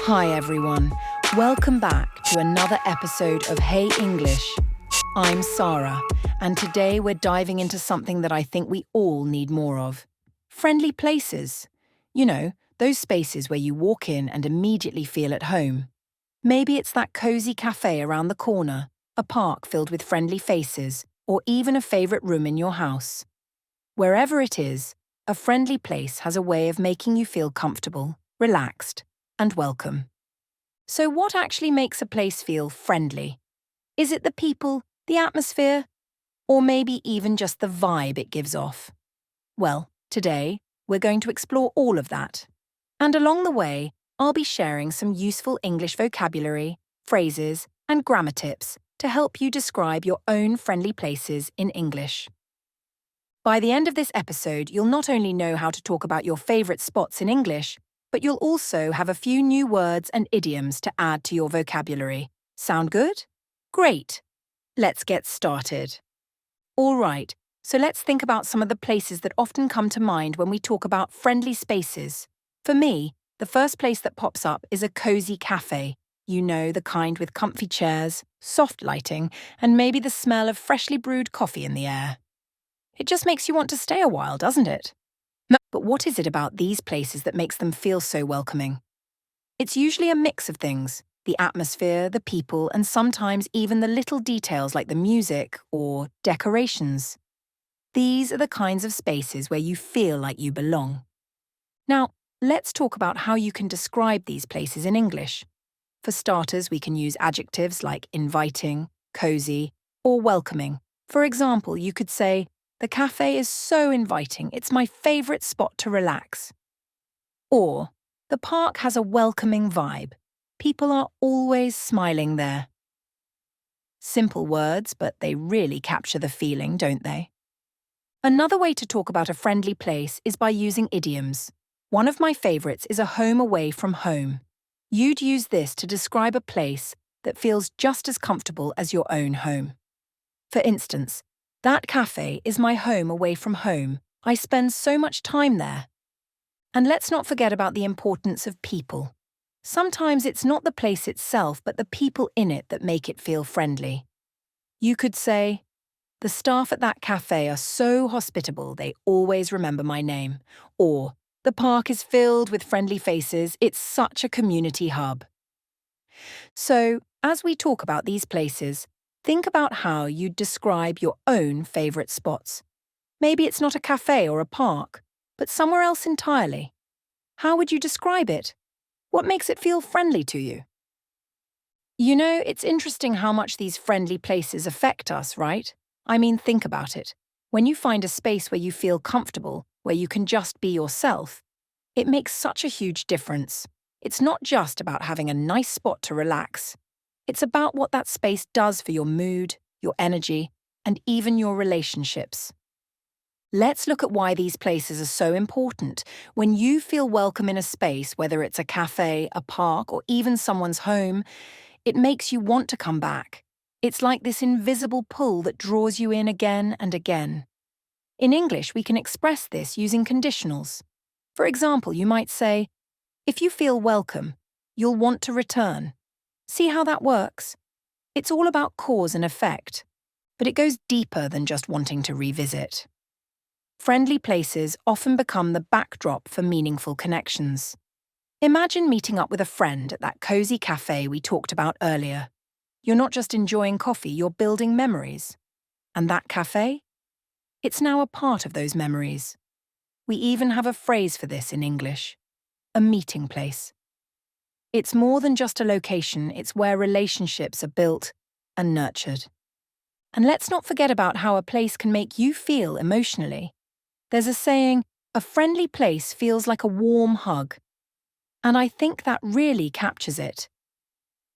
Hi everyone, welcome back to another episode of Hey English. I'm Sara, and today we're diving into something that I think we all need more of. Friendly places. You know, those spaces where you walk in and immediately feel at home. Maybe it's that cozy cafe around the corner, a park filled with friendly faces, or even a favourite room in your house. Wherever it is, a friendly place has a way of making you feel comfortable, relaxed, and welcome. So what actually makes a place feel friendly? Is it the people, the atmosphere, or maybe even just the vibe it gives off? Well, today, we're going to explore all of that. And along the way, I'll be sharing some useful English vocabulary, phrases, and grammar tips to help you describe your own friendly places in English. By the end of this episode, you'll not only know how to talk about your favourite spots in English, but you'll also have a few new words and idioms to add to your vocabulary. Sound good? Great! Let's get started. All right, so let's think about some of the places that often come to mind when we talk about friendly spaces. For me, the first place that pops up is a cozy cafe. You know, the kind with comfy chairs, soft lighting, and maybe the smell of freshly brewed coffee in the air. It just makes you want to stay a while, doesn't it? But what is it about these places that makes them feel so welcoming? It's usually a mix of things: the atmosphere, the people, and sometimes even the little details like the music or decorations. These are the kinds of spaces where you feel like you belong. Now, let's talk about how you can describe these places in English. For starters, we can use adjectives like inviting, cozy, or welcoming. For example, you could say, "The cafe is so inviting, it's my favourite spot to relax." Or, "The park has a welcoming vibe. People are always smiling there." Simple words, but they really capture the feeling, don't they? Another way to talk about a friendly place is by using idioms. One of my favourites is a home away from home. You'd use this to describe a place that feels just as comfortable as your own home. For instance, "That cafe is my home away from home. I spend so much time there." And let's not forget about the importance of people. Sometimes it's not the place itself, but the people in it that make it feel friendly. You could say, "The staff at that cafe are so hospitable, they always remember my name." Or, "The park is filled with friendly faces, it's such a community hub." So, as we talk about these places, think about how you'd describe your own favourite spots. Maybe it's not a cafe or a park, but somewhere else entirely. How would you describe it? What makes it feel friendly to you? You know, it's interesting how much these friendly places affect us, right? I mean, think about it. When you find a space where you feel comfortable, where you can just be yourself, it makes such a huge difference. It's not just about having a nice spot to relax. It's about what that space does for your mood, your energy, and even your relationships. Let's look at why these places are so important. When you feel welcome in a space, whether it's a cafe, a park, or even someone's home, it makes you want to come back. It's like this invisible pull that draws you in again and again. In English, we can express this using conditionals. For example, you might say, "If you feel welcome, you'll want to return." See how that works? It's all about cause and effect, but it goes deeper than just wanting to revisit. Friendly places often become the backdrop for meaningful connections. Imagine meeting up with a friend at that cozy cafe we talked about earlier. You're not just enjoying coffee, you're building memories. And that cafe? It's now a part of those memories. We even have a phrase for this in English: a meeting place. It's more than just a location, it's where relationships are built and nurtured. And let's not forget about how a place can make you feel emotionally. There's a saying, "A friendly place feels like a warm hug." And I think that really captures it.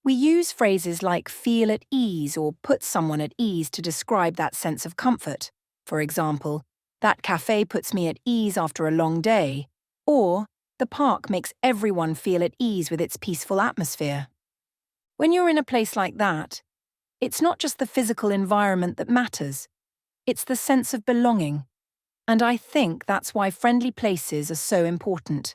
We use phrases like "feel at ease" or "put someone at ease" to describe that sense of comfort. For example, "That cafe puts me at ease after a long day," or "The park makes everyone feel at ease with its peaceful atmosphere." When you're in a place like that, it's not just the physical environment that matters, it's the sense of belonging. And I think that's why friendly places are so important.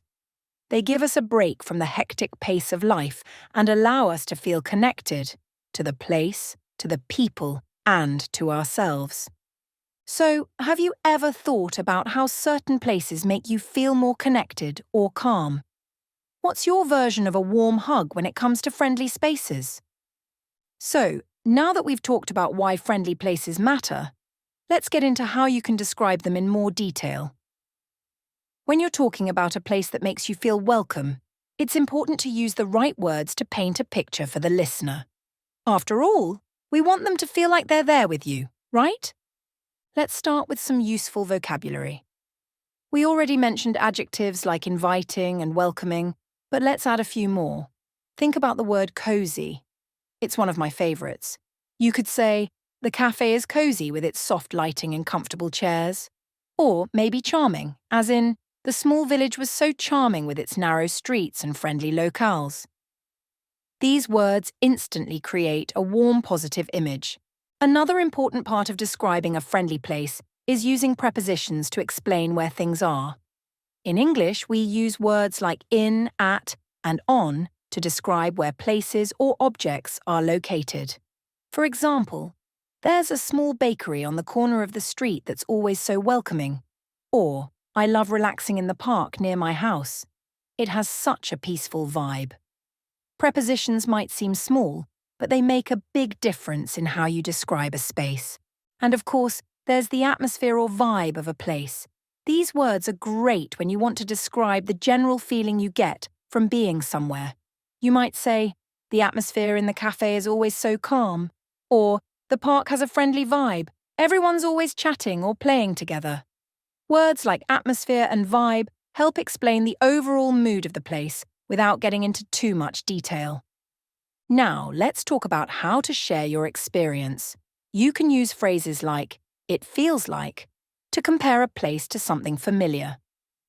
They give us a break from the hectic pace of life and allow us to feel connected to the place, to the people, and to ourselves. So, have you ever thought about how certain places make you feel more connected or calm? What's your version of a warm hug when it comes to friendly spaces? So, now that we've talked about why friendly places matter, let's get into how you can describe them in more detail. When you're talking about a place that makes you feel welcome, it's important to use the right words to paint a picture for the listener. After all, we want them to feel like they're there with you, right? Let's start with some useful vocabulary. We already mentioned adjectives like inviting and welcoming, but let's add a few more. Think about the word cozy. It's one of my favourites. You could say, the cafe is cozy with its soft lighting and comfortable chairs. Or maybe charming, as in, the small village was so charming with its narrow streets and friendly locales. These words instantly create a warm, positive image. Another important part of describing a friendly place is using prepositions to explain where things are. In English, we use words like in, at, and on to describe where places or objects are located. For example, there's a small bakery on the corner of the street that's always so welcoming. Or, I love relaxing in the park near my house. It has such a peaceful vibe. Prepositions might seem small, but they make a big difference in how you describe a space. And of course, there's the atmosphere or vibe of a place. These words are great when you want to describe the general feeling you get from being somewhere. You might say, the atmosphere in the cafe is always so calm, or the park has a friendly vibe, everyone's always chatting or playing together. Words like atmosphere and vibe help explain the overall mood of the place without getting into too much detail. Now, let's talk about how to share your experience. You can use phrases like, it feels like, to compare a place to something familiar.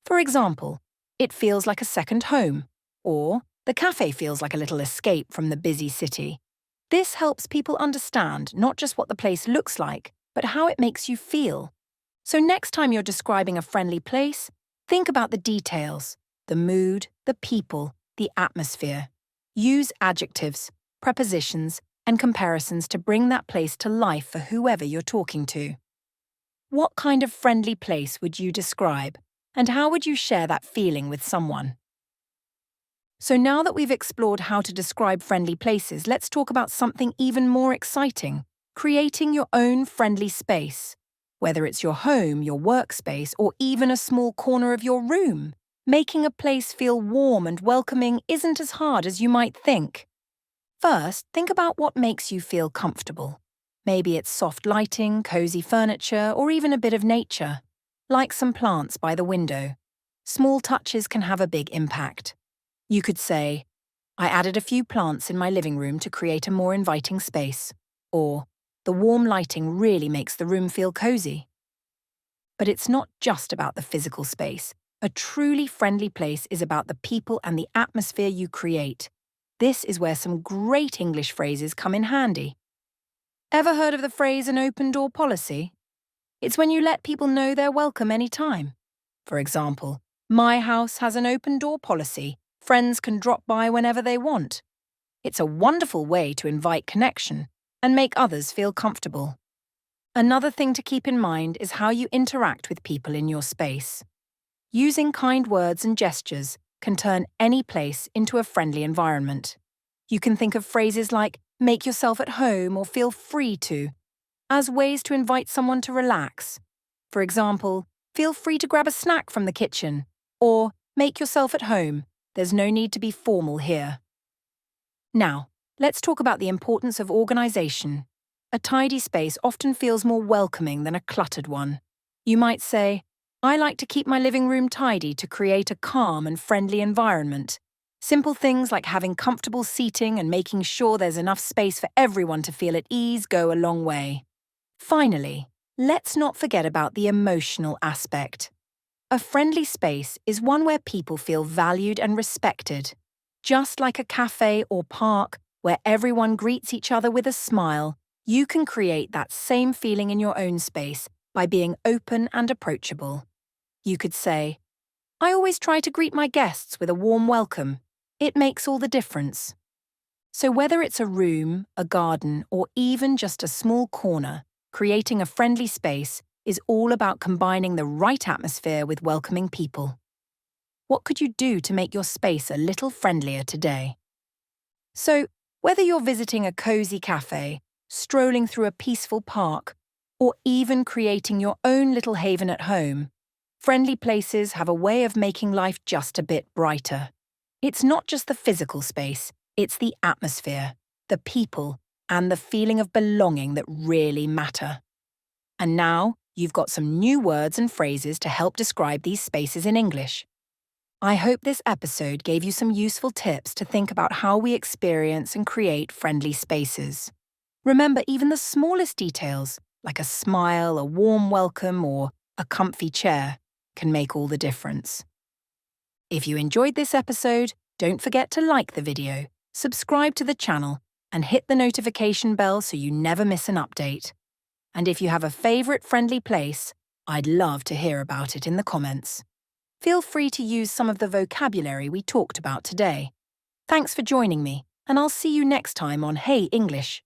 For example, it feels like a second home, or the cafe feels like a little escape from the busy city. This helps people understand not just what the place looks like, but how it makes you feel. So next time you're describing a friendly place, think about the details, the mood, the people, the atmosphere. Use adjectives, prepositions, and comparisons to bring that place to life for whoever you're talking to. What kind of friendly place would you describe, and how would you share that feeling with someone? So now that we've explored how to describe friendly places, let's talk about something even more exciting, creating your own friendly space. Whether it's your home, your workspace, or even a small corner of your room, making a place feel warm and welcoming isn't as hard as you might think. First, think about what makes you feel comfortable. Maybe it's soft lighting, cozy furniture, or even a bit of nature, like some plants by the window. Small touches can have a big impact. You could say, I added a few plants in my living room to create a more inviting space, or the warm lighting really makes the room feel cozy. But it's not just about the physical space. A truly friendly place is about the people and the atmosphere you create. This is where some great English phrases come in handy. Ever heard of the phrase an open door policy? It's when you let people know they're welcome anytime. For example, my house has an open door policy. Friends can drop by whenever they want. It's a wonderful way to invite connection and make others feel comfortable. Another thing to keep in mind is how you interact with people in your space. Using kind words and gestures can turn any place into a friendly environment. You can think of phrases like, make yourself at home or feel free to, as ways to invite someone to relax. For example, feel free to grab a snack from the kitchen, or make yourself at home. There's no need to be formal here. Now, let's talk about the importance of organization. A tidy space often feels more welcoming than a cluttered one. You might say, I like to keep my living room tidy to create a calm and friendly environment. Simple things like having comfortable seating and making sure there's enough space for everyone to feel at ease go a long way. Finally, let's not forget about the emotional aspect. A friendly space is one where people feel valued and respected. Just like a cafe or park where everyone greets each other with a smile, you can create that same feeling in your own space by being open and approachable. You could say, I always try to greet my guests with a warm welcome. It makes all the difference. So whether it's a room, a garden, or even just a small corner, creating a friendly space is all about combining the right atmosphere with welcoming people. What could you do to make your space a little friendlier today? So, whether you're visiting a cozy cafe, strolling through a peaceful park, or even creating your own little haven at home, friendly places have a way of making life just a bit brighter. It's not just the physical space, it's the atmosphere, the people, and the feeling of belonging that really matter. And now, you've got some new words and phrases to help describe these spaces in English. I hope this episode gave you some useful tips to think about how we experience and create friendly spaces. Remember, even the smallest details, like a smile, a warm welcome, or a comfy chair, can make all the difference. If you enjoyed this episode, don't forget to like the video, subscribe to the channel, and hit the notification bell so you never miss an update. And if you have a favourite friendly place, I'd love to hear about it in the comments. Feel free to use some of the vocabulary we talked about today. Thanks for joining me, and I'll see you next time on Hey English.